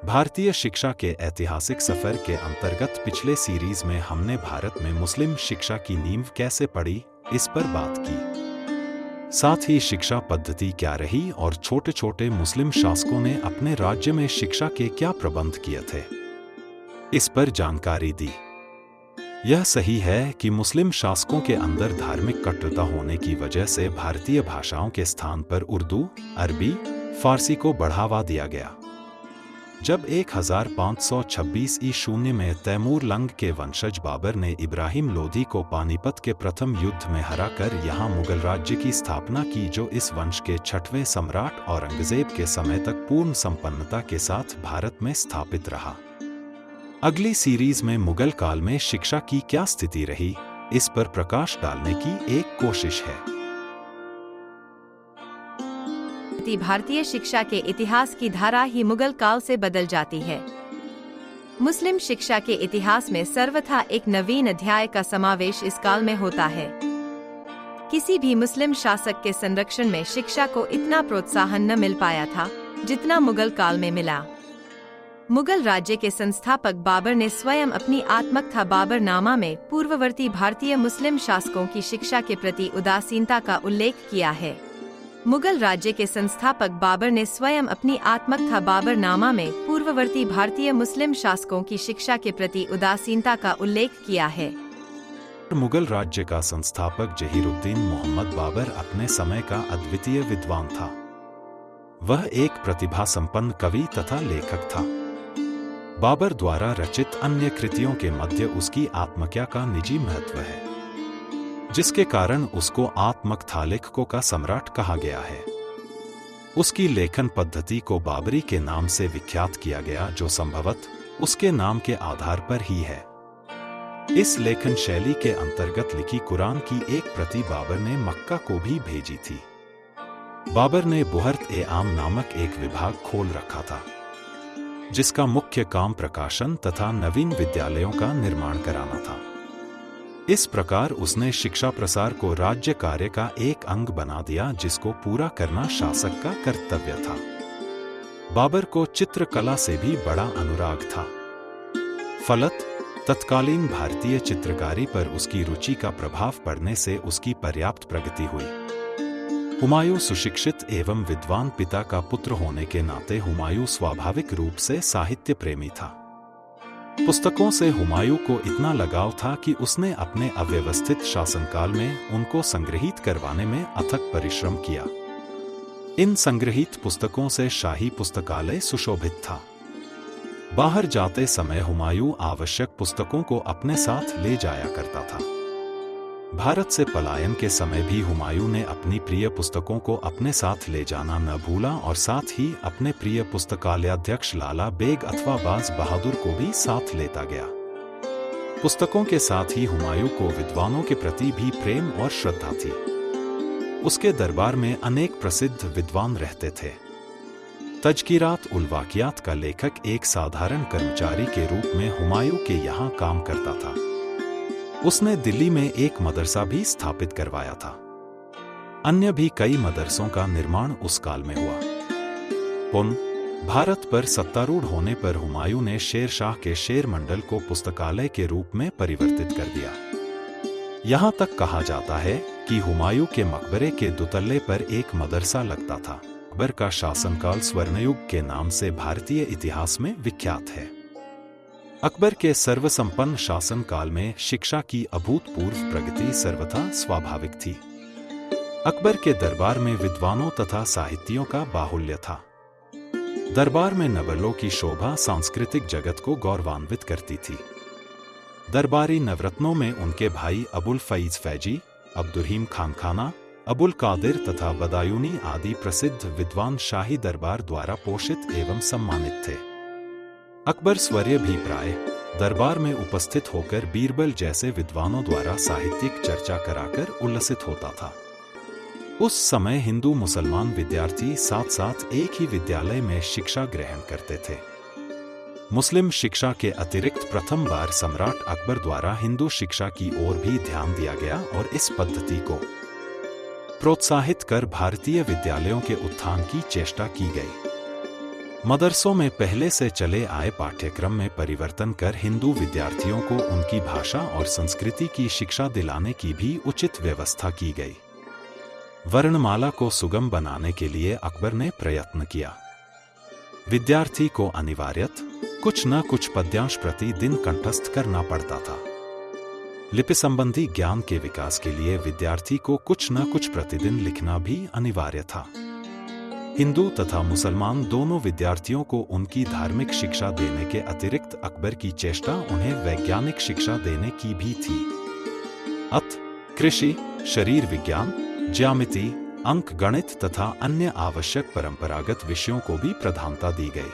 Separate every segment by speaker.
Speaker 1: भारतीय शिक्षा के ऐतिहासिक सफर के अंतर्गत पिछले सीरीज में हमने भारत में मुस्लिम शिक्षा की नींव कैसे पड़ी, इस पर बात की। साथ ही शिक्षा पद्धति क्या रही और छोटे छोटे मुस्लिम शासकों ने अपने राज्य में शिक्षा के क्या प्रबंध किए थे, इस पर जानकारी दी। यह सही है कि मुस्लिम शासकों के अंदर धार्मिक कट्टरता होने की वजह से भारतीय भाषाओं के स्थान पर उर्दू, अरबी, फारसी को बढ़ावा दिया गया। जब 1526 ईस्वी में तैमूर लंग के वंशज बाबर ने इब्राहिम लोधी को पानीपत के प्रथम युद्ध में हराकर यहाँ मुगल राज्य की स्थापना की, जो इस वंश के छठवें सम्राट औरंगजेब के समय तक पूर्ण संपन्नता के साथ भारत में स्थापित रहा। अगली सीरीज में मुगल काल में शिक्षा की क्या स्थिति रही, इस पर प्रकाश डालने की एक कोशिश है।
Speaker 2: भारतीय शिक्षा के इतिहास की धारा ही मुगल काल से बदल जाती है। मुस्लिम शिक्षा के इतिहास में सर्वथा एक नवीन अध्याय का समावेश इस काल में होता है। किसी भी मुस्लिम शासक के संरक्षण में शिक्षा को इतना प्रोत्साहन न मिल पाया था जितना मुगल काल में मिला। मुगल राज्य के संस्थापक बाबर ने स्वयं अपनी आत्मकथा बाबरनामा में पूर्ववर्ती भारतीय मुस्लिम शासकों की शिक्षा के प्रति उदासीनता का उल्लेख किया है। मुगल राज्य के संस्थापक बाबर ने स्वयं अपनी आत्मकथा बाबरनामा में पूर्ववर्ती भारतीय मुस्लिम शासकों की शिक्षा के प्रति उदासीनता का उल्लेख किया है।
Speaker 1: मुगल राज्य का संस्थापक जहीरुद्दीन मोहम्मद बाबर अपने समय का अद्वितीय विद्वान था। वह एक प्रतिभा संपन्न कवि तथा लेखक था। बाबर द्वारा रचित अन्य कृतियों के मध्य उसकी आत्मकथा का निजी महत्व है, जिसके कारण उसको आत्मकथालेखकों का सम्राट कहा गया है। उसकी लेखन पद्धति को बाबरी के नाम से विख्यात किया गया, जो संभवतः उसके नाम के आधार पर ही है। इस लेखन शैली के अंतर्गत लिखी कुरान की एक प्रति बाबर ने मक्का को भी भेजी थी। बाबर ने बुहर्त-ए-आम नामक एक विभाग खोल रखा था, जिसका मुख्य काम प्रकाशन तथा नवीन विद्यालयों का निर्माण कराना था। इस प्रकार उसने शिक्षा प्रसार को राज्य कार्य का एक अंग बना दिया, जिसको पूरा करना शासक का कर्तव्य था। बाबर को चित्रकला से भी बड़ा अनुराग था। फलत तत्कालीन भारतीय चित्रकारी पर उसकी रुचि का प्रभाव पड़ने से उसकी पर्याप्त प्रगति हुई। हुमायूं सुशिक्षित एवं विद्वान पिता का पुत्र होने के नाते हुमायूं स्वाभाविक रूप से साहित्य प्रेमी था। पुस्तकों से हुमायूं को इतना लगाव था कि उसने अपने अव्यवस्थित शासनकाल में उनको संग्रहित करवाने में अथक परिश्रम किया। इन संग्रहित पुस्तकों से शाही पुस्तकालय सुशोभित था। बाहर जाते समय हुमायूं आवश्यक पुस्तकों को अपने साथ ले जाया करता था। भारत से पलायन के समय भी हुमायूं ने अपनी प्रिय पुस्तकों को अपने साथ ले जाना न भूला और साथ ही अपने प्रिय पुस्तकालयाध्यक्ष लाला बेग अथवा बाज बहादुर को भी साथ लेता गया। पुस्तकों के साथ ही हुमायूं को विद्वानों के प्रति भी प्रेम और श्रद्धा थी। उसके दरबार में अनेक प्रसिद्ध विद्वान रहते थे। तज़किरात उल वाक़ियात का लेखक एक साधारण कर्मचारी के रूप में हुमायूं के यहाँ काम करता था। उसने दिल्ली में एक मदरसा भी स्थापित करवाया था। अन्य भी कई मदरसों का निर्माण उस काल में हुआ। भारत पर सत्तारूढ़ होने पर हुमायूं ने शेर शाह के शेर मंडल को पुस्तकालय के रूप में परिवर्तित कर दिया। यहाँ तक कहा जाता है कि हुमायूं के मकबरे के दुतल्ले पर एक मदरसा लगता था। अकबर का शासनकाल स्वर्णयुग के नाम से भारतीय इतिहास में विख्यात है। अकबर के सर्वसंपन्न शासनकाल में शिक्षा की अभूतपूर्व प्रगति सर्वथा स्वाभाविक थी। अकबर के दरबार में विद्वानों तथा साहित्यों का बाहुल्य था। दरबार में नवलों की शोभा सांस्कृतिक जगत को गौरवान्वित करती थी। दरबारी नवरत्नों में उनके भाई अबुल फैज फैजी, अब्दुर्रहीम खानखाना, अबुल कादिर तथा बदायूनी आदि प्रसिद्ध विद्वान शाही दरबार द्वारा पोषित एवं सम्मानित थे। अकबर स्वर्य भी प्राय दरबार में उपस्थित होकर बीरबल जैसे विद्वानों द्वारा साहित्यिक चर्चा कराकर उल्लसित होता था। उस समय हिंदू मुसलमान विद्यार्थी साथ साथ एक ही विद्यालय में शिक्षा ग्रहण करते थे। मुस्लिम शिक्षा के अतिरिक्त प्रथम बार सम्राट अकबर द्वारा हिंदू शिक्षा की ओर भी ध्यान दिया गया और इस पद्धति को प्रोत्साहित कर भारतीय विद्यालयों के उत्थान की चेष्टा की गई। मदरसों में पहले से चले आए पाठ्यक्रम में परिवर्तन कर हिंदू विद्यार्थियों को उनकी भाषा और संस्कृति की शिक्षा दिलाने की भी उचित व्यवस्था की गई। वर्णमाला को सुगम बनाने के लिए अकबर ने प्रयत्न किया। विद्यार्थी को अनिवार्यतः कुछ न कुछ पद्यांश प्रतिदिन कंठस्थ करना पड़ता था। लिपि संबंधी ज्ञान के विकास के लिए विद्यार्थी को कुछ न कुछ प्रतिदिन लिखना भी अनिवार्य था। हिंदू तथा मुसलमान दोनों विद्यार्थियों को उनकी धार्मिक शिक्षा देने के अतिरिक्त अकबर की चेष्टा उन्हें वैज्ञानिक शिक्षा देने की भी थी। अतः कृषि, शरीर विज्ञान, ज्यामिति, अंक गणित तथा अन्य आवश्यक परंपरागत विषयों को भी प्रधानता दी गई।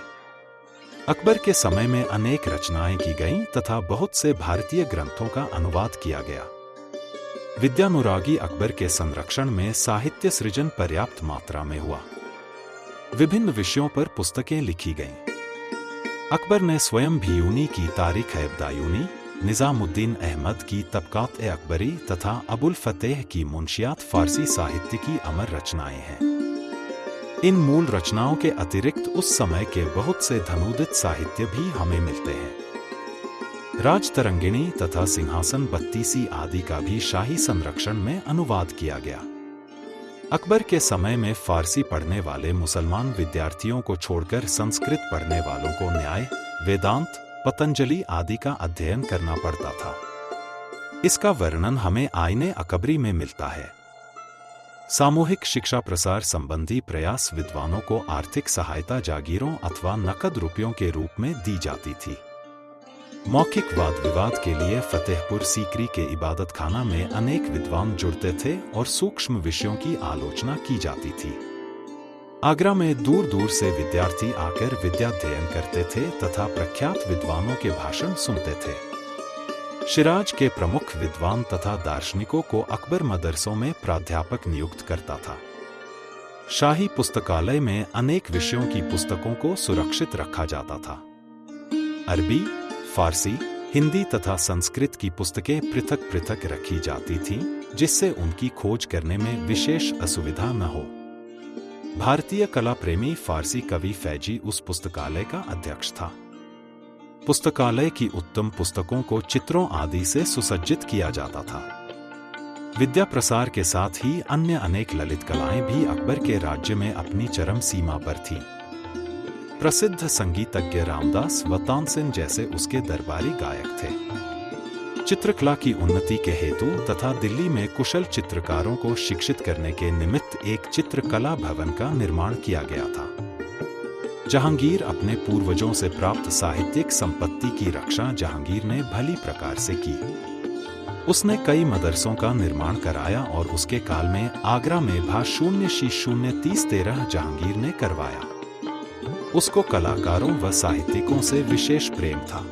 Speaker 1: अकबर के समय में अनेक रचनाएं की गईं तथा बहुत से भारतीय ग्रंथों का अनुवाद किया गया। विद्यानुरागी अकबर के संरक्षण में साहित्य सृजन पर्याप्त मात्रा में हुआ। विभिन्न विषयों पर पुस्तकें लिखी गईं। अकबर ने स्वयं भीयूनी की तारीख-ए-बदायूनी, निजामुद्दीन अहमद की तबकात-ए-अकबरी तथा अबुल फतेह की मुंशियात फारसी साहित्य की अमर रचनाएं हैं। इन मूल रचनाओं के अतिरिक्त उस समय के बहुत से धनुदित साहित्य भी हमें मिलते हैं। राजतरंगिणी तथा सिंहासन बत्तीसी आदि का भी शाही संरक्षण में अनुवाद किया गया। अकबर के समय में फारसी पढ़ने वाले मुसलमान विद्यार्थियों को छोड़कर संस्कृत पढ़ने वालों को न्याय, वेदांत, पतंजलि आदि का अध्ययन करना पड़ता था। इसका वर्णन हमें आईने अकबरी में मिलता है। सामूहिक शिक्षा प्रसार संबंधी प्रयास विद्वानों को आर्थिक सहायता जागीरों अथवा नकद रुपयों के रूप में दी जाती थी। मौखिक वाद विवाद के लिए फतेहपुर सीकरी के इबादत खाना में अनेक विद्वान जुड़ते थे और सूक्ष्म विषयों की आलोचना की जाती थी। आगरा में दूर दूर से विद्यार्थी आकर विद्याध्ययन करते थे तथा प्रख्यात विद्वानों के भाषण सुनते थे। शिराज के प्रमुख विद्वान तथा दार्शनिकों को अकबर मदरसों में प्राध्यापक नियुक्त करता था। शाही पुस्तकालय में अनेक विषयों की पुस्तकों को सुरक्षित रखा जाता था। अरबी, फारसी, हिंदी तथा संस्कृत की पुस्तकें पृथक पृथक रखी जाती थीं, जिससे उनकी खोज करने में विशेष असुविधा न हो। भारतीय कला प्रेमी फारसी कवि फैजी उस पुस्तकालय का अध्यक्ष था। पुस्तकालय की उत्तम पुस्तकों को चित्रों आदि से सुसज्जित किया जाता था। विद्या प्रसार के साथ ही अन्य अनेक ललित कलाएं भी अकबर के राज्य में अपनी चरम सीमा पर थीं। प्रसिद्ध संगीतज्ञ रामदास व तानसेन जैसे उसके दरबारी गायक थे। चित्रकला की उन्नति के हेतु तथा दिल्ली में कुशल चित्रकारों को शिक्षित करने के निमित्त एक चित्रकला भवन का निर्माण किया गया था। जहांगीर अपने पूर्वजों से प्राप्त साहित्यिक संपत्ति की रक्षा जहांगीर ने भली प्रकार से की। उसने कई मदरसों का निर्माण कराया और उसके काल में आगरा में भा 0:3013 जहांगीर ने करवाया। उसको कलाकारों व साहित्यिकों से विशेष प्रेम था।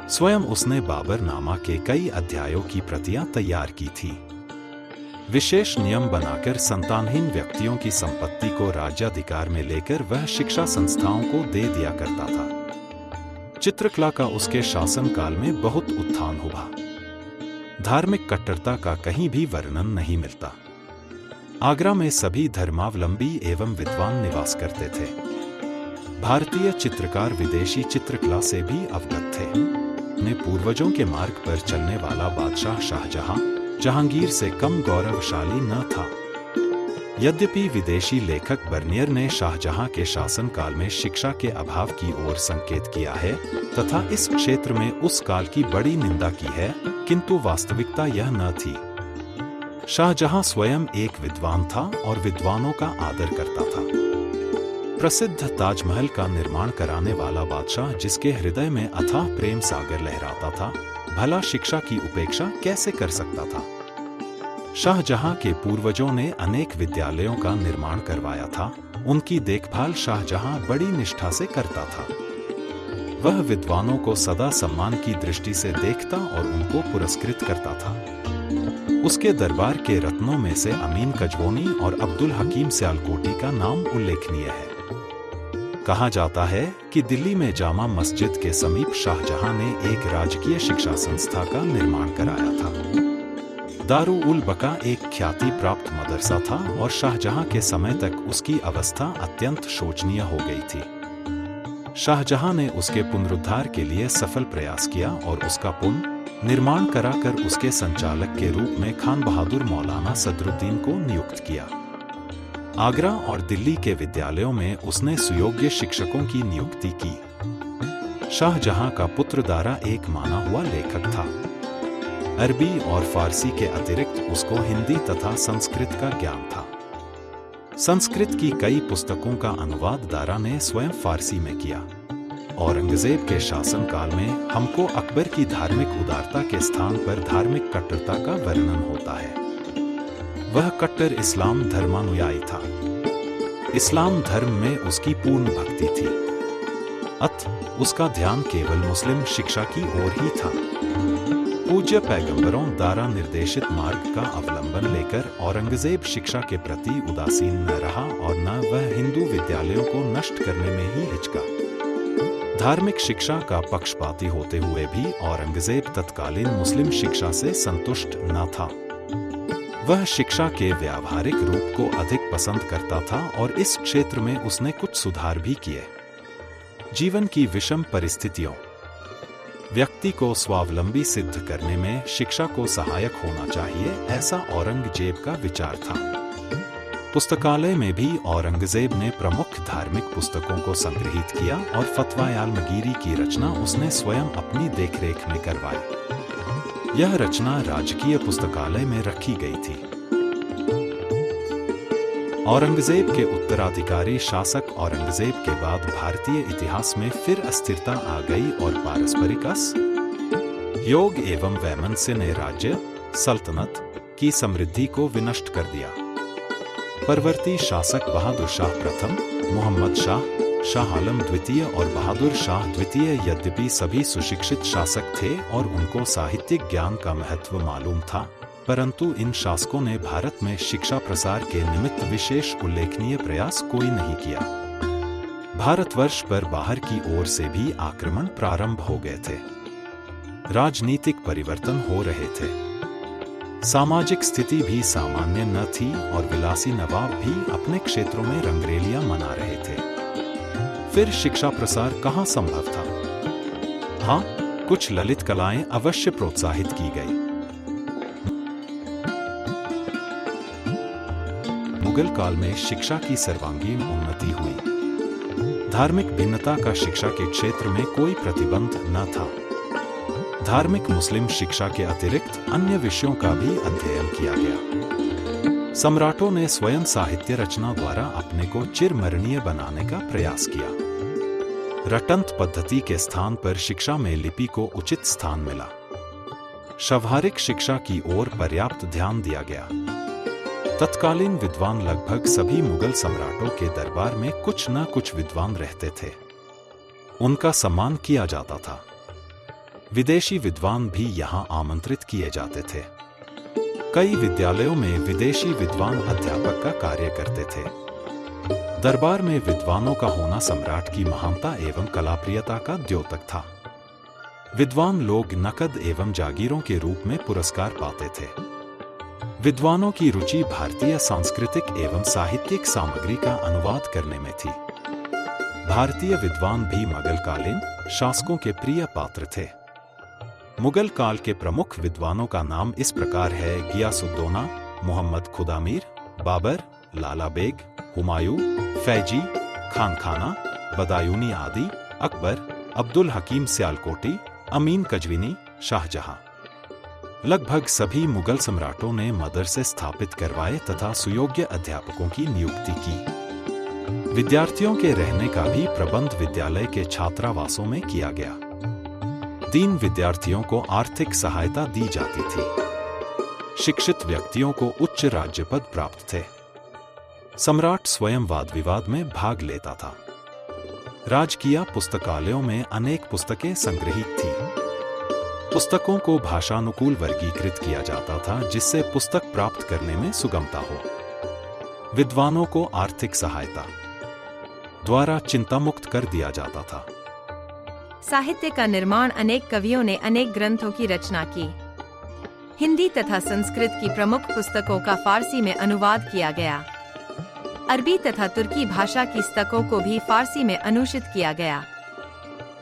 Speaker 1: स्वयं उसने बाबरनामा के कई अध्यायों की प्रतियां तैयार की थी। विशेष नियम बनाकर संतानहीन व्यक्तियों की संपत्ति को राज्याधिकार में लेकर वह शिक्षा संस्थाओं को दे दिया करता था। चित्रकला का उसके शासनकाल में बहुत उत्थान हुआ। धार्मिक कट्टरता का कहीं भी वर्णन नहीं मिलता। आगरा में सभी धर्मावलंबी एवं विद्वान निवास करते थे। भारतीय चित्रकार विदेशी चित्रकला से भी अवगत थे। अपने पूर्वजों के मार्ग पर चलने वाला बादशाह शाहजहां जहांगीर से कम गौरवशाली न था। यद्यपि विदेशी लेखक बर्नियर ने शाहजहां के शासनकाल में शिक्षा के अभाव की ओर संकेत किया है तथा इस क्षेत्र में उस काल की बड़ी निंदा की है, किंतु वास्तविकता यह न थी। शाहजहां स्वयं एक विद्वान था और विद्वानों का आदर करता था। प्रसिद्ध ताजमहल का निर्माण कराने वाला बादशाह, जिसके हृदय में अथाह प्रेम सागर लहराता था, भला शिक्षा की उपेक्षा कैसे कर सकता था। शाहजहां के पूर्वजों ने अनेक विद्यालयों का निर्माण करवाया था। उनकी देखभाल शाहजहां बड़ी निष्ठा से करता था। वह विद्वानों को सदा सम्मान की दृष्टि से देखता और उनको पुरस्कृत करता था। उसके दरबार के रत्नों में से अमीन कजवोनी और अब्दुल हकीम सियालकोटी का नाम उल्लेखनीय है। कहा जाता है कि दिल्ली में जामा मस्जिद के समीप शाहजहां ने एक राजकीय शिक्षा संस्था का निर्माण कराया था। दारुल बका एक ख्याति प्राप्त मदरसा था और शाहजहां के समय तक उसकी अवस्था अत्यंत शोचनीय हो गई थी। शाहजहां ने उसके पुनरुद्धार के लिए सफल प्रयास किया और उसका पुनः निर्माण कराकर उसके संचालक के रूप में खान बहादुर मौलाना सदरुद्दीन को नियुक्त किया। आगरा और दिल्ली के विद्यालयों में उसने सुयोग्य शिक्षकों की नियुक्ति की। शाहजहां का पुत्र दारा एक माना हुआ लेखक था। अरबी और फारसी के अतिरिक्त उसको हिंदी तथा संस्कृत का ज्ञान था। संस्कृत की कई पुस्तकों का अनुवाद दारा ने स्वयं फारसी में किया। औरंगजेब के शासनकाल में हमको अकबर की धार्मिक उदारता के स्थान पर धार्मिक कट्टरता का वर्णन होता है। वह कट्टर इस्लाम धर्मानुयायी था। इस्लाम धर्म में उसकी पूर्ण भक्ति थी। अतः उसका ध्यान केवल मुस्लिम शिक्षा की ओर ही था। पूज्य पैगंबरों द्वारा निर्देशित मार्ग का अवलंबन लेकर औरंगजेब शिक्षा के प्रति उदासीन न रहा और न वह हिंदू विद्यालयों को नष्ट करने में ही हिचका। धार्मिक शिक्षा का पक्षपाती होते हुए भी औरंगजेब तत्कालीन मुस्लिम शिक्षा से संतुष्ट न था। वह शिक्षा के व्यावहारिक रूप को अधिक पसंद करता था और इस क्षेत्र में उसने कुछ सुधार भी किए। जीवन की विषम परिस्थितियों, व्यक्ति को स्वावलंबी सिद्ध करने में शिक्षा को सहायक होना चाहिए, ऐसा औरंगजेब का विचार था। पुस्तकालय में भी औरंगजेब ने प्रमुख धार्मिक पुस्तकों को संग्रहित किया और फतवाए आलमगीरी की रचना उसने स्वयं अपनी देखरेख में करवाई। यह रचना राजकीय पुस्तकालय में रखी गई थी। औरंगजेब के उत्तराधिकारी शासक औरंगजेब के बाद भारतीय इतिहास में फिर अस्थिरता आ गई और पारस्परिक योग एवं वैमनस्य ने राज्य सल्तनत की समृद्धि को विनष्ट कर दिया। परवर्ती शासक बहादुर शाह प्रथम, मोहम्मद शाह, शाह आलम द्वितीय और बहादुर शाह द्वितीय यद्यपि सभी सुशिक्षित शासक थे और उनको साहित्यिक ज्ञान का महत्व मालूम था, परंतु इन शासकों ने भारत में शिक्षा प्रसार के निमित्त विशेष उल्लेखनीय प्रयास कोई नहीं किया। भारतवर्ष पर बाहर की ओर से भी आक्रमण प्रारंभ हो गए थे। राजनीतिक परिवर्तन हो रहे थे। सामाजिक स्थिति भी सामान्य न थी और विलासी नवाब भी अपने क्षेत्रों में रंगरेलियां मना रहे थे। फिर शिक्षा प्रसार कहाँ संभव था? हाँ, कुछ ललित कलाएं अवश्य प्रोत्साहित की गई। मुगल काल में शिक्षा की सर्वांगीण उन्नति हुई। धार्मिक भिन्नता का शिक्षा के क्षेत्र में कोई प्रतिबंध न था। धार्मिक मुस्लिम शिक्षा के अतिरिक्त अन्य विषयों का भी अध्ययन किया गया। सम्राटों ने स्वयं साहित्य रचना द्वारा अपने को चिरमरणीय बनाने का प्रयास किया। रटंत पद्धति के स्थान पर शिक्षा में लिपि को उचित स्थान मिला। शवहारिक शिक्षा की ओर पर्याप्त ध्यान दिया गया। तत्कालीन विद्वान लगभग सभी मुगल सम्राटों के दरबार में कुछ न कुछ विद्वान रहते थे। उनका सम्मान किया जाता था। विदेशी विद्वान भी यहां आमंत्रित किए जाते थे। कई विद्यालयों में विदेशी विद्वान अध्यापक का कार्य करते थे। दरबार में विद्वानों का होना सम्राट की महानता एवं कलाप्रियता का द्योतक था। विद्वान लोग नकद एवं जागीरों के रूप में पुरस्कार पाते थे। विद्वानों की रुचि भारतीय सांस्कृतिक एवं साहित्यिक सामग्री का अनुवाद करने में थी। भारतीय विद्वान भी मुगलकालीन शासकों के प्रिय पात्र थे। मुगल काल के प्रमुख विद्वानों का नाम इस प्रकार है: गियासुद्दौला, मोहम्मद खुदामीर, बाबर, लाला बेग, हुमायूं, फैजी, खानखाना, बदायूनी आदि, अकबर, अब्दुल हकीम सियालकोटी, अमीन कजविनी, शाहजहां। लगभग सभी मुगल सम्राटों ने मदरसे स्थापित करवाए तथा सुयोग्य अध्यापकों की नियुक्ति की। विद्यार्थियों के रहने का भी प्रबंध विद्यालय के छात्रावासों में किया गया। दीन विद्यार्थियों को आर्थिक सहायता दी जाती थी। शिक्षित व्यक्तियों को उच्च राज्य पद प्राप्त थे। सम्राट स्वयं वाद विवाद में भाग लेता था। राजकीय पुस्तकालयों में अनेक पुस्तकें संग्रहित थी। पुस्तकों को भाषानुकूल वर्गीकृत किया जाता था जिससे पुस्तक प्राप्त करने में सुगमता हो। विद्वानों को आर्थिक सहायता द्वारा चिंतामुक्त कर दिया जाता था।
Speaker 2: साहित्य का निर्माण, अनेक कवियों ने अनेक ग्रंथों की रचना की। हिंदी तथा संस्कृत की प्रमुख पुस्तकों का फारसी में अनुवाद किया गया। अरबी तथा तुर्की भाषा की पुस्तकों को भी फारसी में अनुवादित किया गया।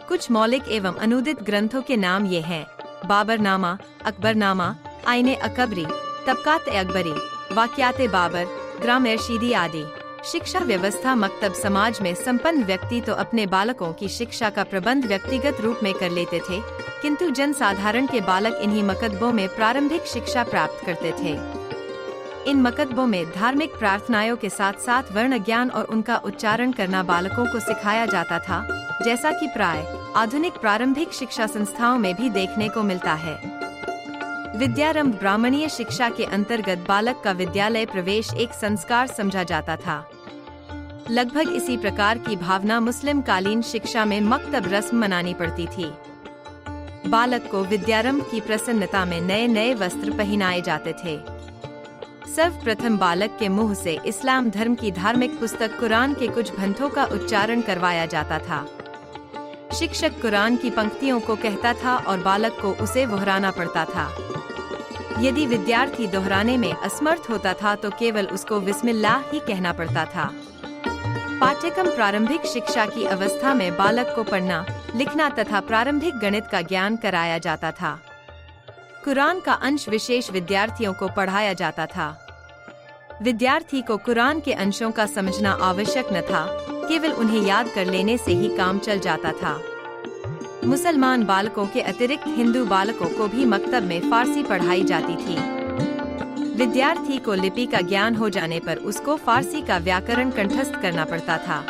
Speaker 2: कुछ मौलिक एवं अनुदित ग्रंथों के नाम ये हैं: बाबरनामा, अकबरनामा, आईने अकबरी, तबकात अकबरी, वाक़यात बाबर, ग्राम अर्शीदी आदि। शिक्षा व्यवस्था। मकतब समाज में संपन्न व्यक्ति तो अपने बालकों की शिक्षा का प्रबंध व्यक्तिगत रूप में कर लेते थे, किंतु जनसाधारण के बालक इन्हीं मकतबों में प्रारंभिक शिक्षा प्राप्त करते थे। इन मकतबों में धार्मिक प्रार्थनाओं के साथ साथ वर्ण ज्ञान और उनका उच्चारण करना बालकों को सिखाया जाता था, जैसा कि प्राय आधुनिक प्रारंभिक शिक्षा संस्थाओं में भी देखने को मिलता है। विद्यारंभ ब्राह्मणीय शिक्षा के अंतर्गत बालक का विद्यालय प्रवेश एक संस्कार समझा जाता था। लगभग इसी प्रकार की भावना मुस्लिम कालीन शिक्षा में मकतब रस्म मनानी पड़ती थी। बालक को विद्यारंभ की प्रसन्नता में नए नए वस्त्र पहनाए जाते थे। सर्वप्रथम बालक के मुंह से इस्लाम धर्म की धार्मिक पुस्तक कुरान के कुछ भंथों का उच्चारण करवाया जाता था। शिक्षक कुरान की पंक्तियों को कहता था और बालक को उसे दोहराना पड़ता था। यदि विद्यार्थी दोहराने में असमर्थ होता था तो केवल उसको बिस्मिल्लाह ही कहना पड़ता था। पाठ्यक्रम। प्रारंभिक शिक्षा की अवस्था में बालक को पढ़ना, लिखना तथा प्रारंभिक गणित का ज्ञान कराया जाता था। कुरान का अंश विशेष विद्यार्थियों को पढ़ाया जाता था। विद्यार्थी को कुरान के अंशों का समझना आवश्यक न था, केवल उन्हें याद कर लेने से ही काम चल जाता था। मुसलमान बालकों के अतिरिक्त हिंदू बालकों को भी मकतब में फारसी पढ़ाई जाती थी। विद्यार्थी को लिपि का ज्ञान हो जाने पर उसको फारसी का व्याकरण कंठस्थ करना पड़ता था।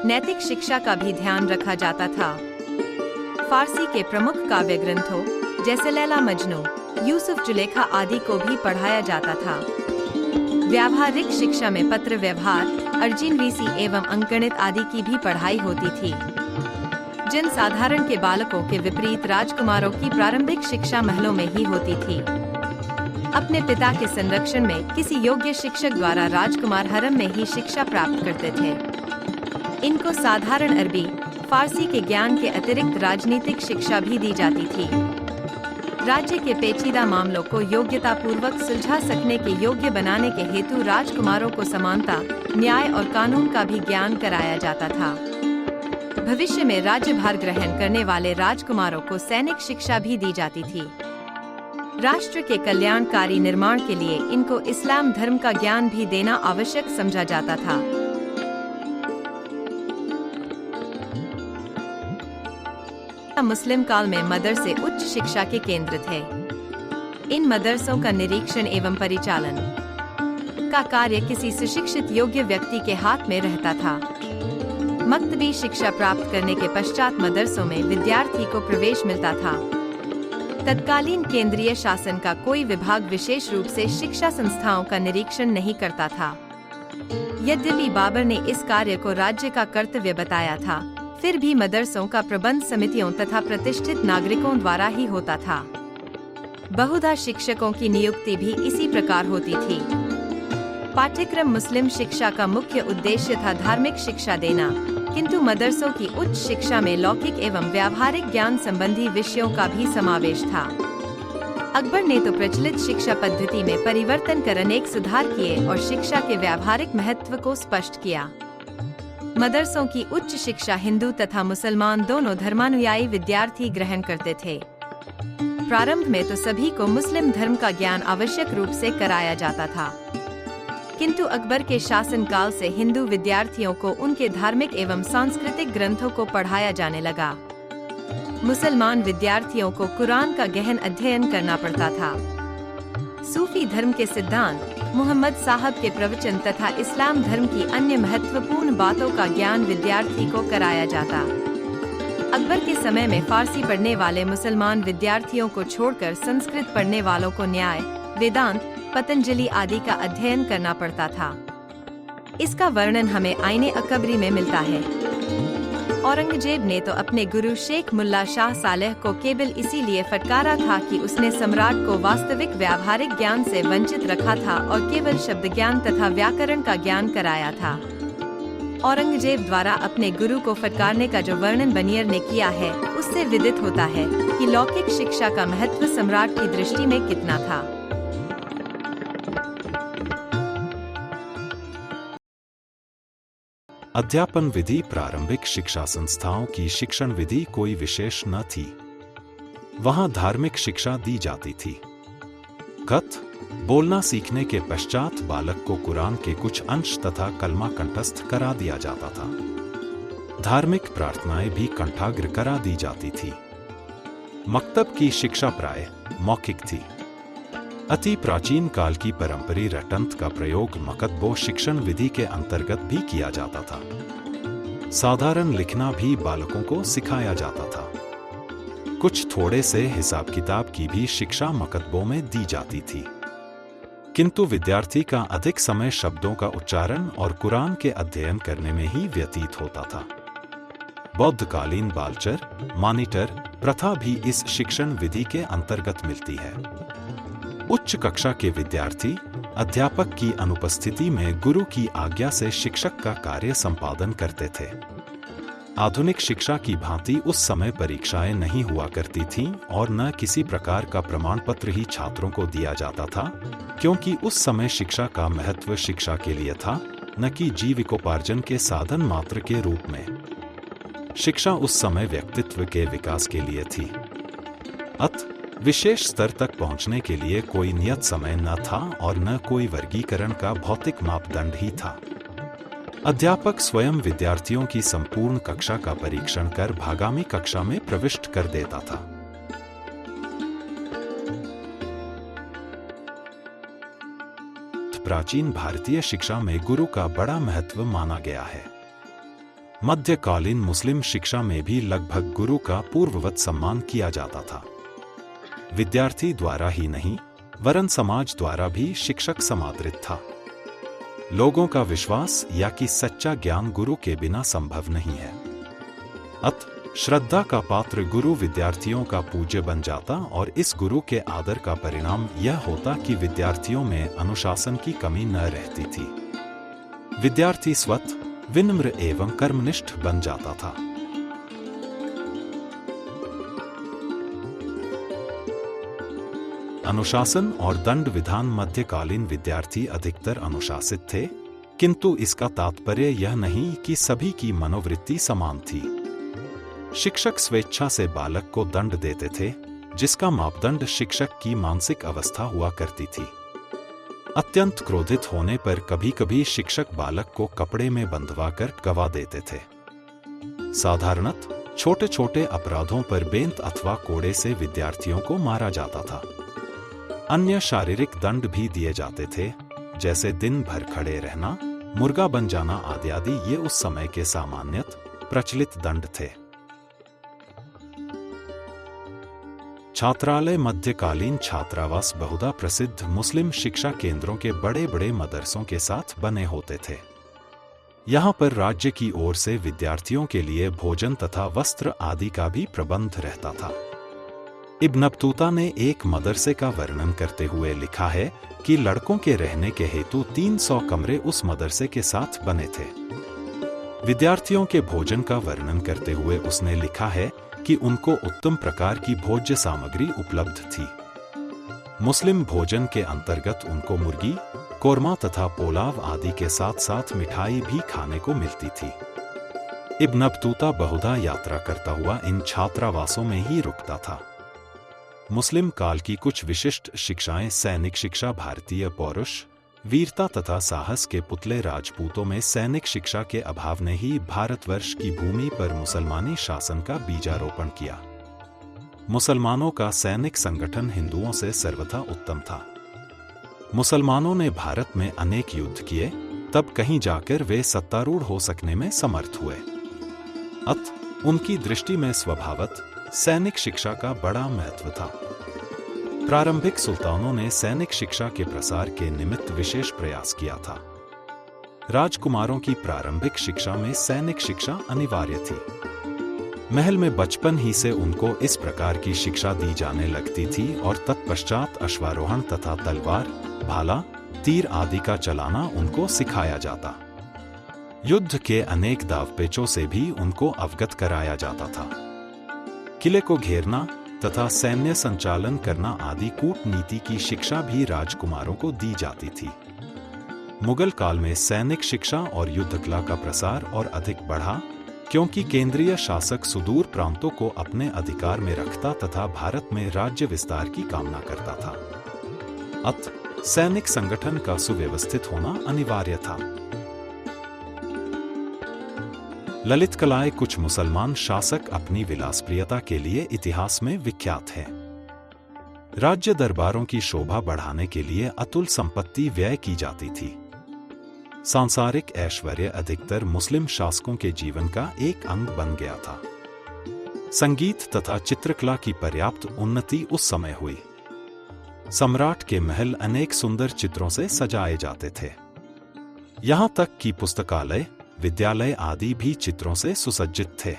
Speaker 2: नैतिक शिक्षा का भी ध्यान रखा जाता था। फारसी के प्रमुख काव्य ग्रंथों जैसे लैला मजनू, यूसुफ जुलेखा आदि को भी पढ़ाया जाता था। व्यावहारिक शिक्षा में पत्र व्यवहार, अर्जिनवीसी एवं अंकगणित आदि की भी पढ़ाई होती थी। जनसाधारण के बालकों के विपरीत राजकुमारों की प्रारंभिक शिक्षा महलों में ही होती थी। अपने पिता के संरक्षण में किसी योग्य शिक्षक द्वारा राजकुमार हरम में ही शिक्षा प्राप्त करते थे। इनको साधारण अरबी, फारसी के ज्ञान के अतिरिक्त राजनीतिक शिक्षा भी दी जाती थी। राज्य के पेचीदा मामलों को योग्यता पूर्वक सुलझा सकने के योग्य बनाने के हेतु राजकुमारों को समानता, न्याय और कानून का भी ज्ञान कराया जाता था। भविष्य में राज्यभार ग्रहण करने वाले राजकुमारों को सैनिक शिक्षा भी दी जाती थी। राष्ट्र के कल्याणकारी निर्माण के लिए इनको इस्लाम धर्म का ज्ञान भी देना आवश्यक समझा जाता था। मुस्लिम काल में मदरसे उच्च शिक्षा के केंद्र थे। इन मदरसों का निरीक्षण एवं परिचालन का कार्य किसी सुशिक्षित योग्य व्यक्ति के हाथ में रहता था। मकतबी शिक्षा प्राप्त करने के पश्चात मदरसों में विद्यार्थी को प्रवेश मिलता था। तत्कालीन केंद्रीय शासन का कोई विभाग विशेष रूप से शिक्षा संस्थाओं का निरीक्षण नहीं करता था। यद्यपि बाबर ने इस कार्य को राज्य का कर्तव्य बताया था, फिर भी मदरसों का प्रबंध समितियों तथा प्रतिष्ठित नागरिकों द्वारा ही होता था। बहुधा शिक्षकों की नियुक्ति भी इसी प्रकार होती थी। पाठ्यक्रम मुस्लिम शिक्षा का मुख्य उद्देश्य था धार्मिक शिक्षा देना, किंतु मदरसों की उच्च शिक्षा में लौकिक एवं व्यावहारिक ज्ञान संबंधी विषयों का भी समावेश था। अकबर ने तो प्रचलित शिक्षा पद्धति में परिवर्तन कर अनेक सुधार किए और शिक्षा के व्यावहारिक महत्व को स्पष्ट किया। मदरसों की उच्च शिक्षा हिंदू तथा मुसलमान दोनों धर्मानुयायी विद्यार्थी ग्रहण करते थे। प्रारंभ में तो सभी को मुस्लिम धर्म का ज्ञान आवश्यक रूप से कराया जाता था, किंतु अकबर के शासनकाल से हिंदू विद्यार्थियों को उनके धार्मिक एवं सांस्कृतिक ग्रंथों को पढ़ाया जाने लगा। मुसलमान विद्यार्थियों को कुरान का गहन अध्ययन करना पड़ता था। सूफी धर्म के सिद्धांत, मोहम्मद साहब के प्रवचन तथा इस्लाम धर्म की अन्य महत्वपूर्ण बातों का ज्ञान विद्यार्थी को कराया जाता। अकबर के समय में फारसी पढ़ने वाले मुसलमान विद्यार्थियों को छोड़कर संस्कृत पढ़ने वालों को न्याय, वेदांत, पतंजलि आदि का अध्ययन करना पड़ता था। इसका वर्णन हमें आईने अकबरी में मिलता है। औरंगजेब ने तो अपने गुरु शेख मुल्ला शाह सालेह को केवल इसीलिए फटकारा था कि उसने सम्राट को वास्तविक व्यावहारिक ज्ञान से वंचित रखा था और केवल शब्द ज्ञान तथा व्याकरण का ज्ञान कराया था। औरंगजेब द्वारा अपने गुरु को फटकारने का जो वर्णन बनियर ने किया है, उससे विदित होता है कि लौकिक शिक्षा का महत्व सम्राट की दृष्टि में कितना था।
Speaker 1: अध्यापन विधि प्रारंभिक शिक्षा संस्थाओं की शिक्षण विधि कोई विशेष न थी। वहां धार्मिक शिक्षा दी जाती थी। कथ बोलना सीखने के पश्चात बालक को कुरान के कुछ अंश तथा कलमा कंठस्थ करा दिया जाता था। धार्मिक प्रार्थनाएं भी कंठाग्र करा दी जाती थी। मक्तब की शिक्षा प्रायः मौखिक थी। अति प्राचीन काल की परंपरी रटंत का प्रयोग मकतबो शिक्षण विधि के अंतर्गत भी किया जाता था। साधारण लिखना भी बालकों को सिखाया जाता था। कुछ थोड़े से हिसाब किताब की भी शिक्षा मकतबों में दी जाती थी, किंतु विद्यार्थी का अधिक समय शब्दों का उच्चारण और कुरान के अध्ययन करने में ही व्यतीत होता था। बौद्धकालीन बालचर मॉनिटर प्रथा भी इस शिक्षण विधि के अंतर्गत मिलती है। उच्च कक्षा के विद्यार्थी अध्यापक की अनुपस्थिति में गुरु की आज्ञा से शिक्षक का कार्य संपादन करते थे। आधुनिक शिक्षा की भांति उस समय परीक्षाएं नहीं हुआ करती थीं और न किसी प्रकार का प्रमाण पत्र ही छात्रों को दिया जाता था, क्योंकि उस समय शिक्षा का महत्व शिक्षा के लिए था, न कि जीविकोपार्जन के साधन मात्र के रूप में। शिक्षा उस समय व्यक्तित्व के विकास के लिए थी। अतः विशेष स्तर तक पहुंचने के लिए कोई नियत समय न था और न कोई वर्गीकरण का भौतिक मापदंड ही था। अध्यापक स्वयं विद्यार्थियों की संपूर्ण कक्षा का परीक्षण कर भागामी कक्षा में प्रविष्ट कर देता था। प्राचीन भारतीय शिक्षा में गुरु का बड़ा महत्व माना गया है। मध्यकालीन मुस्लिम शिक्षा में भी लगभग गुरु का पूर्ववत सम्मान किया जाता था। विद्यार्थी द्वारा ही नहीं, वरन समाज द्वारा भी शिक्षक समादृत था। लोगों का विश्वास या कि सच्चा ज्ञान गुरु के बिना संभव नहीं है। अतः श्रद्धा का पात्र गुरु विद्यार्थियों का पूज्य बन जाता और इस गुरु के आदर का परिणाम यह होता कि विद्यार्थियों में अनुशासन की कमी न रहती थी। विद्यार्थी स्वतः विनम्र एवं कर्मनिष्ठ बन जाता था। अनुशासन और दंड विधान मध्यकालीन विद्यार्थी अधिकतर अनुशासित थे, किंतु इसका तात्पर्य यह नहीं कि सभी की मनोवृत्ति समान थी। शिक्षक स्वेच्छा से बालक को दंड देते थे, जिसका मापदंड शिक्षक की मानसिक अवस्था हुआ करती थी। अत्यंत क्रोधित होने पर कभी-कभी शिक्षक बालक को कपड़े में बंधवाकर गवा देते थे। साधारणतः छोटे-छोटे अपराधों पर बेंत अथवा कोड़े से विद्यार्थियों को मारा जाता था। अन्य शारीरिक दंड भी दिए जाते थे, जैसे दिन भर खड़े रहना, मुर्गा बन जाना आदि। ये उस समय के सामान्यतः प्रचलित दंड थे। छात्रालय मध्यकालीन छात्रावास बहुधा प्रसिद्ध मुस्लिम शिक्षा केंद्रों के बड़े-बड़े मदरसों के साथ बने होते थे। यहाँ पर राज्य की ओर से विद्यार्थियों के लिए भोजन तथा वस्त्र आदि का भी प्रबंध रहता था। इब्न बतूता ने एक मदरसे का वर्णन करते हुए लिखा है कि लड़कों के रहने के हेतु 300 कमरे उस मदरसे के साथ बने थे। विद्यार्थियों के भोजन का वर्णन करते हुए उसने लिखा है कि उनको उत्तम प्रकार की भोज्य सामग्री उपलब्ध थी। मुस्लिम भोजन के अंतर्गत उनको मुर्गी, कोरमा तथा पोलाव आदि के साथ साथ मिठाई भी खाने को मिलती थी। इब्न बतूता बहुधा यात्रा करता हुआ इन छात्रावासों में ही रुकता था। मुस्लिम काल की कुछ विशिष्ट शिक्षाएं सैनिक शिक्षा भारतीय पौरुष, वीरता तथा साहस के पुतले राजपूतों में सैनिक शिक्षा के अभाव ने ही भारतवर्ष की भूमि पर मुसलमानी शासन का बीजारोपण किया। मुसलमानों का सैनिक संगठन हिंदुओं से सर्वथा उत्तम था। मुसलमानों ने भारत में अनेक युद्ध किए, तब कहीं जाकर वे सत्तारूढ़ हो सकने में समर्थ हुए। अतः उनकी दृष्टि में स्वभावत सैनिक शिक्षा का बड़ा महत्व था। प्रारंभिक सुल्तानों ने सैनिक शिक्षा के प्रसार के निमित्त विशेष प्रयास किया था। राजकुमारों की प्रारंभिक शिक्षा में सैनिक शिक्षा अनिवार्य थी। महल में बचपन ही से उनको इस प्रकार की शिक्षा दी जाने लगती थी और तत्पश्चात अश्वारोहण तथा तलवार, भाला, तीर आदि का चलाना उनको सिखाया जाता। युद्ध के अनेक दावपेचों से भी उनको अवगत कराया जाता था। किले को घेरना तथा सैन्य संचालन करना आदि कूटनीति की शिक्षा भी राजकुमारों को दी जाती थी। मुगल काल में सैनिक शिक्षा और युद्ध कला का प्रसार और अधिक बढ़ा, क्योंकि केंद्रीय शासक सुदूर प्रांतों को अपने अधिकार में रखता तथा भारत में राज्य विस्तार की कामना करता था। अतः सैनिक संगठन का सुव्यवस्थित होना अनिवार्य था। ललित कलाएं कुछ मुसलमान शासक अपनी विलासप्रियता के लिए इतिहास में विख्यात हैं। राज्य दरबारों की शोभा बढ़ाने के लिए अतुल संपत्ति व्यय की जाती थी। सांसारिक ऐश्वर्य अधिकतर मुस्लिम शासकों के जीवन का एक अंग बन गया था। संगीत तथा चित्रकला की पर्याप्त उन्नति उस समय हुई। सम्राट के महल अनेक सुंदर चित्रों से सजाए जाते थे। यहां तक कि पुस्तकालय, विद्यालय आदि भी चित्रों से सुसज्जित थे।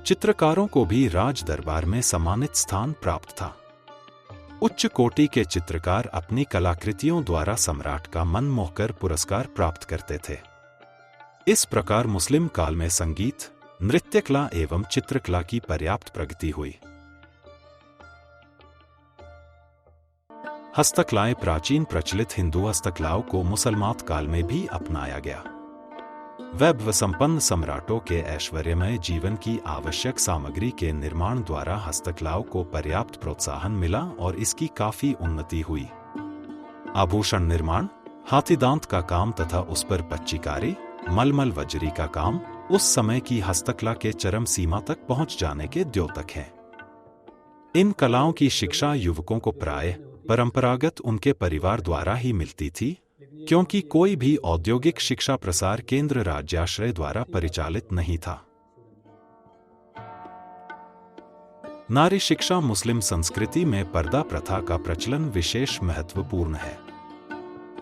Speaker 1: चित्रकारों को भी राज दरबार में सम्मानित स्थान प्राप्त था। उच्च कोटि के चित्रकार अपनी कलाकृतियों द्वारा सम्राट का मन मोहकर पुरस्कार प्राप्त करते थे। इस प्रकार मुस्लिम काल में संगीत, नृत्य कला एवं चित्रकला की पर्याप्त प्रगति हुई। हस्तकलाएं प्राचीन प्रचलित हिंदू हस्तकलाओं को मुसलमान काल में भी अपनाया गया। वैभव संपन्न सम्राटों के ऐश्वर्यमय जीवन की आवश्यक सामग्री के निर्माण द्वारा हस्तकलाओं को पर्याप्त प्रोत्साहन मिला और इसकी काफी उन्नति हुई। आभूषण निर्माण, हाथीदांत का काम तथा उस पर पच्चीकारी, मलमल वजरी का काम उस समय की हस्तकला के चरम सीमा तक पहुंच जाने के द्योतक हैं। इन कलाओं की शिक्षा युवकों को प्रायः परंपरागत उनके परिवार द्वारा ही मिलती थी, क्योंकि कोई भी औद्योगिक शिक्षा प्रसार केंद्र राज्याश्रय द्वारा परिचालित नहीं था। नारी शिक्षा मुस्लिम संस्कृति में पर्दा प्रथा का प्रचलन विशेष महत्वपूर्ण है।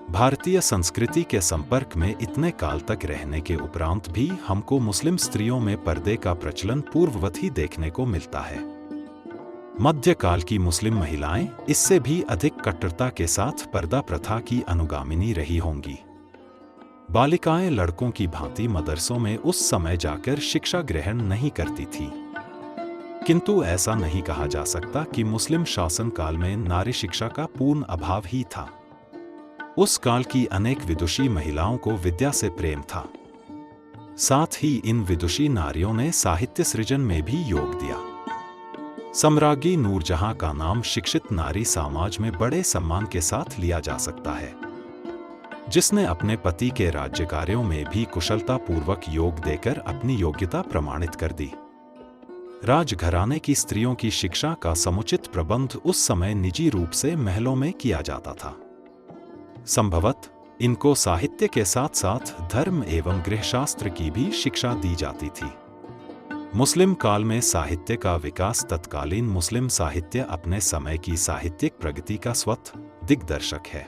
Speaker 1: भारतीय संस्कृति के संपर्क में इतने काल तक रहने के उपरांत भी हमको मुस्लिम स्त्रियों में पर्दे का प्रचलन पूर्ववत ही देखने को मिलता है। मध्यकाल की मुस्लिम महिलाएं इससे भी अधिक कट्टरता के साथ पर्दा प्रथा की अनुगामिनी रही होंगी। बालिकाएं लड़कों की भांति मदरसों में उस समय जाकर शिक्षा ग्रहण नहीं करती थी। किंतु ऐसा नहीं कहा जा सकता कि मुस्लिम शासन काल में नारी शिक्षा का पूर्ण अभाव ही था। उस काल की अनेक विदुषी महिलाओं को विद्या से प्रेम था। साथ ही इन विदुषी नारियों ने साहित्य सृजन में भी योग दिया। सम्राज्ञी नूरजहां का नाम शिक्षित नारी समाज में बड़े सम्मान के साथ लिया जा सकता है, जिसने अपने पति के राज्य कार्यों में भी कुशलतापूर्वक योग देकर अपनी योग्यता प्रमाणित कर दी। राजघराने की स्त्रियों की शिक्षा का समुचित प्रबंध उस समय निजी रूप से महलों में किया जाता था। संभवतः इनको साहित्य के साथ साथ धर्म एवं गृहशास्त्र की भी शिक्षा दी जाती थी। मुस्लिम काल में साहित्य का विकास तत्कालीन मुस्लिम साहित्य अपने समय की साहित्यिक प्रगति का स्वतः दिग्दर्शक है।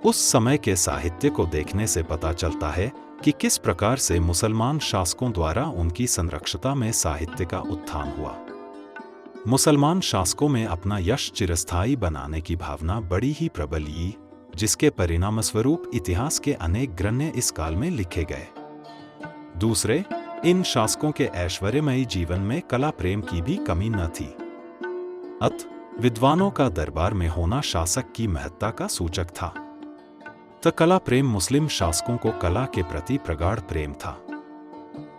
Speaker 1: उस समय के साहित्य को देखने से पता चलता है कि किस प्रकार से मुसलमान शासकों द्वारा उनकी संरक्षता में साहित्य का उत्थान हुआ। मुसलमान शासकों में अपना यश चिरस्थायी बनाने की भावना बड़ी ही प्रबल हुई, जिसके परिणामस्वरूप इतिहास के अनेक ग्रंथ इस काल में लिखे गए। दूसरे, इन शासकों के ऐश्वर्यमयी जीवन में कला प्रेम की भी कमी न थी। अतः विद्वानों का दरबार में होना शासक की महत्ता का सूचक था। तो कला प्रेम मुस्लिम शासकों को कला के प्रति प्रगाढ़ प्रेम था।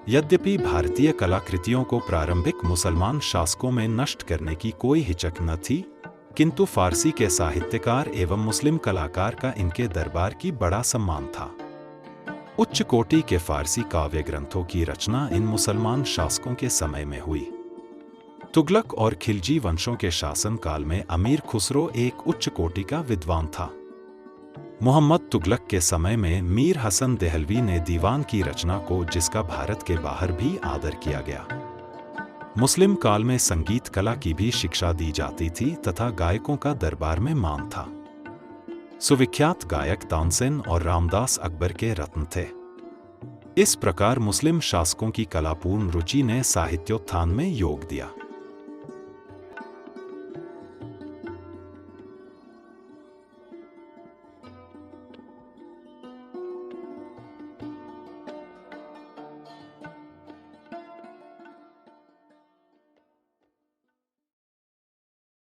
Speaker 1: यद्यपि भारतीय कलाकृतियों को प्रारंभिक मुसलमान शासकों में नष्ट करने की कोई हिचक न थी, किंतु फारसी के साहित्यकार एवं मुस्लिम कलाकार का इनके दरबार की बड़ा सम्मान था। उच्च कोटि के फारसी काव्य ग्रंथों की रचना इन मुसलमान शासकों के समय में हुई। तुगलक और खिलजी वंशों के शासन काल में अमीर खुसरो एक उच्च कोटि का विद्वान था। मोहम्मद तुगलक के समय में मीर हसन देहलवी ने दीवान की रचना को, जिसका भारत के बाहर भी आदर किया गया। मुस्लिम काल में संगीत कला की भी शिक्षा दी जाती थी तथा गायकों का दरबार में मान था। सुविख्यात गायक तानसेन और रामदास अकबर के रत्न थे। इस प्रकार मुस्लिम शासकों की कलापूर्ण रुचि ने साहित्योत्थान में योग दिया।